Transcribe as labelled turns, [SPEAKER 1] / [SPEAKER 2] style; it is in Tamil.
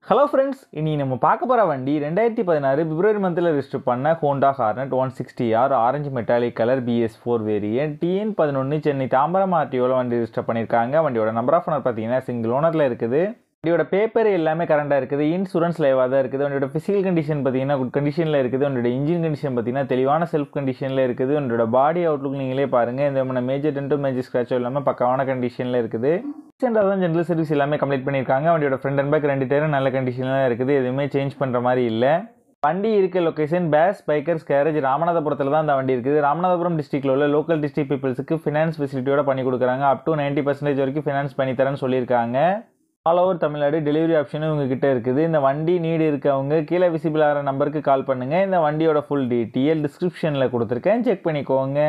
[SPEAKER 1] ஹலோ ஃப்ரெண்ட்ஸ், இனி நம்ம பார்க்க போகிற வண்டி 2016 பிப்ரவரி மந்தில் ரிஜிஸ்டர் பண்ண Honda Hornet 160R orange metallic colour BS4 variant TN11 Chennai Tambaram ஆர்டிஓவில் வண்டி ரிஜிஸ்டர் பண்ணியிருக்காங்க. வண்டியோட நம்பர் ஆஃப் ஓனர் பார்த்தீங்கன்னா சிங்கிள் ஓனரில் இருக்குது. வண்டியோட பேப்பர் எல்லாமே கரண்டாக இருக்குது. இன்சூரன்ஸ் லைவாக தான் இருக்குது. வண்டியோட ஃபிசிக்கல் கண்டிஷன் பார்த்தீங்கன்னா குட் கண்டிஷனில் இருக்குது. வண்டியோட இன்ஜின் கண்டிஷன் பார்த்தீங்கன்னா தெளிவான செல்ஃப் கண்டிஷனில் இருக்குது. வண்டியோட பாடி அவுட்லுக் நீங்களே பாருங்கள். இந்த மேஜர் டென்ட்டும் மேஜர் ஸ்க்ராட்சும் இல்லாமல் பக்காவான கண்டிஷனில் இருக்குது. தான் ஜென்ரல் சர்வீஸ் எல்லாமே கம்ப்ளீட் பண்ணியிருக்காங்க. வண்டியோட ஃப்ரண்ட் அண்ட் பேக் 2 டயரும் நல்ல கண்டிஷனில் இருக்குது. எதுவுமே சேஞ்ச் பண்ணுற மாதிரி இல்லை. வண்டி இருக்க லொக்கேஷன் பேஸ் பைக்கர்ஸ் கேரேஜ் ராமநாதபுரத்தில் தான் அந்த வண்டி இருக்குது. ராமநாதபுரம் டிஸ்ட்ரிக்டில் உள்ள லோக்கல் டிஸ்ட்ரிக்ட் பீப்புள்ஸுக்கு ஃபினான்ஸ் ஃபெசிலிட்டியோட பண்ணி கொடுக்குறாங்க. அப் டு 90% வரைக்கும் ஃபினான்ஸ் பண்ணித்தரேன்னு சொல்லியிருக்காங்க. ஆல் ஓவர் தமிழ்நாடு டெலிவரி ஆப்ஷனும் உங்ககிட்ட இருக்குது. இந்த வண்டி நீடு இருக்கவங்க கீழே விசிபிள் ஆகிற நம்பருக்கு கால் பண்ணுங்கள். இந்த வண்டியோட ஃபுல் டீட்டெயில் டிஸ்கிரிப்ஷனில் கொடுத்துருக்கேன், செக் பண்ணிக்கோங்க.